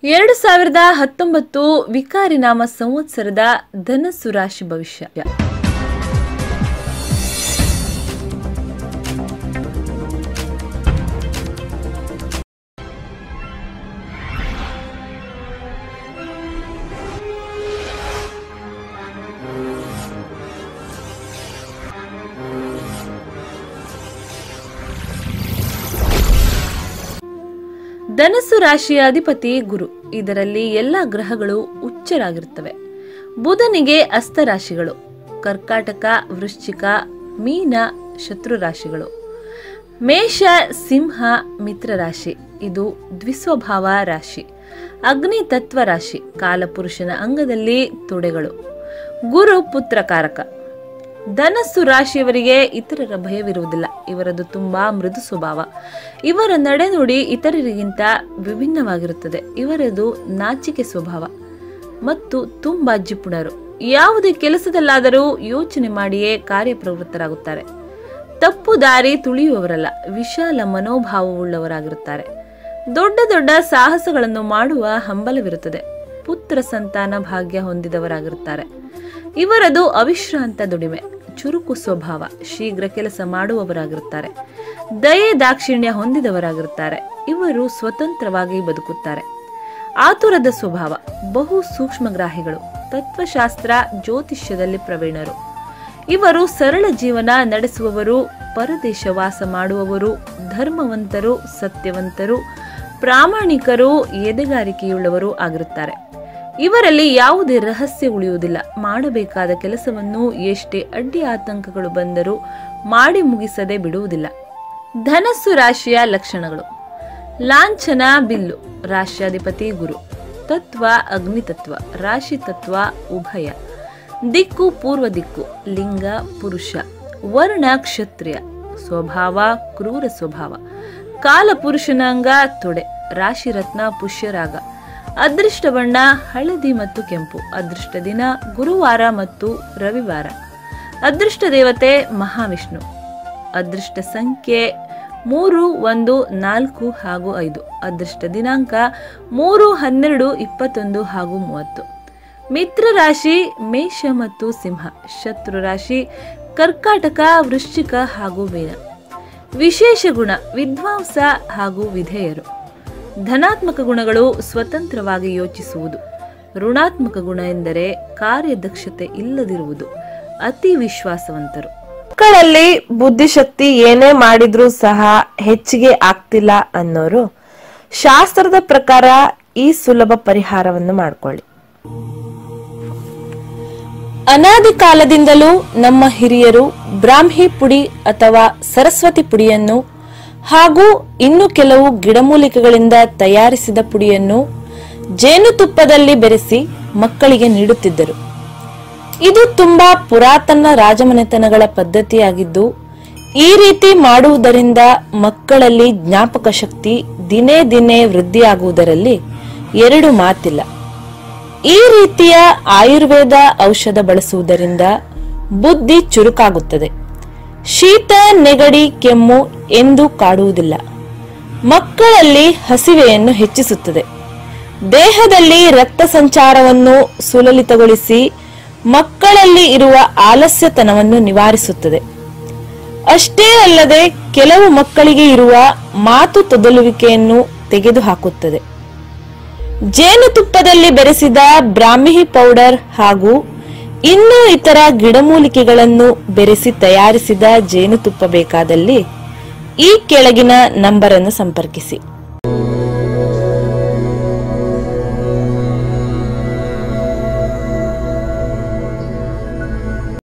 2019 ವಿಕಾರಿನಾಮ ಸಂವತ್ಸರದ ಧನಸ್ಸು ರಾಶಿ ಭವಿಷ್ಯ. ಧನಸ್ಸು ರಾಶಿಯ ಅಧಿಪತಿ ಗುರು. ಇದರಲ್ಲಿ ಎಲ್ಲ ಗ್ರಹಗಳು ಉಚ್ಚರಾಗಿರುತ್ತವೆ. ಬುಧನಿಗೆ ಅಸ್ತ ರಾಶಿಗಳು ಕರ್ಕಾಟಕ, ವೃಶ್ಚಿಕ, ಮೀನ ಶತ್ರು ರಾಶಿಗಳು. ಮೇಷ, ಸಿಂಹ ಮಿತ್ರ ರಾಶಿ, ಇದು ದ್ವಿಸ್ವಭಾವ ರಾಶಿ. ಅಗ್ನಿ ತತ್ವ ರಾಶಿ, ಕಾಲಪುರುಷನ ಅಂಗದಲ್ಲಿ ತೊಡೆಗಳು. ಗುರು ಪುತ್ರಕಾರಕ. ಧನಸ್ಸು ರಾಶಿಯವರಿಗೆ ಇತರರ ಭಯವಿರುವುದಿಲ್ಲ. ಇವರದು ತುಂಬಾ ಮೃದು ಸ್ವಭಾವ. ಇವರ ನಡೆನುಡಿ ಇತರರಿಗಿಂತ ವಿಭಿನ್ನವಾಗಿರುತ್ತದೆ. ಇವರದು ನಾಚಿಕೆ ಸ್ವಭಾವ ಮತ್ತು ತುಂಬಾ ಜಿಪುಣರು. ಯಾವುದೇ ಕೆಲಸದಲ್ಲಾದರೂ ಯೋಚನೆ ಮಾಡಿಯೇ ಕಾರ್ಯಪ್ರವೃತ್ತರಾಗುತ್ತಾರೆ. ತಪ್ಪು ದಾರಿ ತುಳಿಯುವವರಲ್ಲ, ವಿಶಾಲ ಮನೋಭಾವವುಳ್ಳವರಾಗಿರುತ್ತಾರೆ. ದೊಡ್ಡ ದೊಡ್ಡ ಸಾಹಸಗಳನ್ನು ಮಾಡುವ ಹಂಬಲವಿರುತ್ತದೆ. ಪುತ್ರ ಸಂತಾನ ಭಾಗ್ಯ ಹೊಂದಿದವರಾಗಿರುತ್ತಾರೆ. ಇವರದು ಅವಿಶ್ರಾಂತ ದುಡಿಮೆ, ಚುರುಕು ಸ್ವಭಾವ, ಶೀಘ್ರ ಕೆಲಸ ಮಾಡುವವರಾಗಿರುತ್ತಾರೆ. ದಯೆ ದಾಕ್ಷಿಣ್ಯ ಹೊಂದಿದವರಾಗಿರುತ್ತಾರೆ. ಇವರು ಸ್ವತಂತ್ರವಾಗಿ ಬದುಕುತ್ತಾರೆ. ಆತುರದ ಸ್ವಭಾವ, ಬಹು ಸೂಕ್ಷ್ಮಗ್ರಾಹಿಗಳು. ತತ್ವಶಾಸ್ತ್ರ, ಜ್ಯೋತಿಷ್ಯದಲ್ಲಿ ಪ್ರವೀಣರು. ಇವರು ಸರಳ ಜೀವನ ನಡೆಸುವವರು, ಪರದೇಶ ವಾಸ ಮಾಡುವವರು, ಧರ್ಮವಂತರು, ಸತ್ಯವಂತರು, ಪ್ರಾಮಾಣಿಕರು, ಎದೆಗಾರಿಕೆಯುಳ್ಳವರು ಆಗಿರುತ್ತಾರೆ. ಇವರಲ್ಲಿ ಯಾವುದೇ ರಹಸ್ಯ ಉಳಿಯುವುದಿಲ್ಲ. ಮಾಡಬೇಕಾದ ಕೆಲಸವನ್ನು ಎಷ್ಟೇ ಅಡ್ಡಿ ಆತಂಕಗಳು ಬಂದರೂ ಮಾಡಿ ಮುಗಿಸದೆ ಬಿಡುವುದಿಲ್ಲ. ಧನಸ್ಸು ರಾಶಿಯ ಲಕ್ಷಣಗಳು: ಲಾಂಛನ ಬಿಲ್ಲು, ರಾಶ್ಯಾಧಿಪತಿ ಗುರು. ತತ್ವ ಅಗ್ನಿ ತತ್ವ, ರಾಶಿ ತತ್ವ ಉಭಯ. ದಿಕ್ಕು ಪೂರ್ವ ದಿಕ್ಕು, ಲಿಂಗ ಪುರುಷ. ವರ್ಣ ಕ್ಷತ್ರಿಯ, ಸ್ವಭಾವ ಕ್ರೂರ ಸ್ವಭಾವ. ಕಾಲ ಪುರುಷನಾಂಗ ತೊಡೆ, ರಾಶಿ ರತ್ನ ಪುಷ್ಯರಾಗ. ಅದೃಷ್ಟ ಬಣ್ಣ ಹಳದಿ ಮತ್ತು ಕೆಂಪು. ಅದೃಷ್ಟ ದಿನ ಗುರುವಾರ ಮತ್ತು ರವಿವಾರ. ಅದೃಷ್ಟ ದೇವತೆ ಮಹಾವಿಷ್ಣು. ಅದೃಷ್ಟ ಸಂಖ್ಯೆ 3, 1, 4 ಹಾಗೂ 5. ಅದೃಷ್ಟ ದಿನಾಂಕ 3, 12, 21 ಹಾಗೂ 30. ಮಿತ್ರ ರಾಶಿ ಮೇಷ ಮತ್ತು ಸಿಂಹ. ಶತ್ರು ರಾಶಿ ಕರ್ಕಾಟಕ, ವೃಶ್ಚಿಕ ಹಾಗೂ ಮೀನ. ವಿಶೇಷ ಗುಣ ವಿದ್ವಾಂಸ ಹಾಗೂ ವಿಧೇಯರು. ಧನಾತ್ಮಕ ಗುಣಗಳು ಸ್ವತಂತ್ರವಾಗಿ ಯೋಚಿಸುವುದು. ಋಣಾತ್ಮಕ ಗುಣ ಎಂದರೆ ಕಾರ್ಯದಕ್ಷತೆ ಇಲ್ಲದಿರುವುದು. ಅತಿ ವಿಶ್ವಾಸವಂತರು. ಮಕ್ಕಳಲ್ಲಿ ಬುದ್ಧಿಶಕ್ತಿ ಏನೇ ಮಾಡಿದ್ರೂ ಸಹ ಹೆಚ್ಚಿಗೆ ಆಗ್ತಿಲ್ಲ ಅನ್ನೋರು ಶಾಸ್ತ್ರದ ಪ್ರಕಾರ ಈ ಸುಲಭ ಪರಿಹಾರವನ್ನು ಮಾಡಿಕೊಳ್ಳಿ. ಅನಾದಿ ಕಾಲದಿಂದಲೂ ನಮ್ಮ ಹಿರಿಯರು ಬ್ರಾಹ್ಮಿ ಪುಡಿ ಅಥವಾ ಸರಸ್ವತಿ ಪುಡಿಯನ್ನು ಹಾಗೂ ಇನ್ನು ಕೆಲವು ಗಿಡಮೂಲಿಕೆಗಳಿಂದ ತಯಾರಿಸಿದ ಪುಡಿಯನ್ನು ಜೇನುತುಪ್ಪದಲ್ಲಿ ಬೆರೆಸಿ ಮಕ್ಕಳಿಗೆ ನೀಡುತ್ತಿದ್ದರು. ಇದು ತುಂಬಾ ಪುರಾತನ ರಾಜಮನೆತನಗಳ ಪದ್ಧತಿಯಾಗಿದ್ದು, ಈ ರೀತಿ ಮಾಡುವುದರಿಂದ ಮಕ್ಕಳಲ್ಲಿ ಜ್ಞಾಪಕ ಶಕ್ತಿ ದಿನೇ ದಿನೇ ವೃದ್ಧಿಯಾಗುವುದರಲ್ಲಿ ಎರಡು ಮಾತಿಲ್ಲ. ಈ ರೀತಿಯ ಆಯುರ್ವೇದ ಔಷಧ ಬಳಸುವುದರಿಂದ ಬುದ್ಧಿ ಚುರುಕಾಗುತ್ತದೆ. ಶೀತ, ನೆಗಡಿ, ಕೆಮ್ಮು ಎಂದು ಕಾಡುವುದಿಲ್ಲ. ಮಕ್ಕಳಲ್ಲಿ ಹಸಿವೆಯನ್ನು ಹೆಚ್ಚಿಸುತ್ತದೆ. ದೇಹದಲ್ಲಿ ರಕ್ತ ಸಂಚಾರವನ್ನು ಸುಲಲಿತಗೊಳಿಸಿ ಮಕ್ಕಳಲ್ಲಿ ಇರುವ ಆಲಸ್ಯತನವನ್ನು ನಿವಾರಿಸುತ್ತದೆ. ಅಷ್ಟೇ ಅಲ್ಲದೆ ಕೆಲವು ಮಕ್ಕಳಿಗೆ ಇರುವ ಮಾತು ತೊದಲುವಿಕೆಯನ್ನು ತೆಗೆದುಹಾಕುತ್ತದೆ. ಜೇನುತುಪ್ಪದಲ್ಲಿ ಬೆರೆಸಿದ ಬ್ರಾಹ್ಮಿ ಪೌಡರ್ ಹಾಗೂ ಇನ್ನೂ ಇತರ ಗಿಡಮೂಲಿಕೆಗಳನ್ನು ಬೆರೆಸಿ ತಯಾರಿಸಿದ ಜೇನುತುಪ್ಪ ಬೇಕಾದಲ್ಲಿ ಈ ಕೆಳಗಿನ ನಂಬರ್ ಅನ್ನು ಸಂಪರ್ಕಿಸಿ.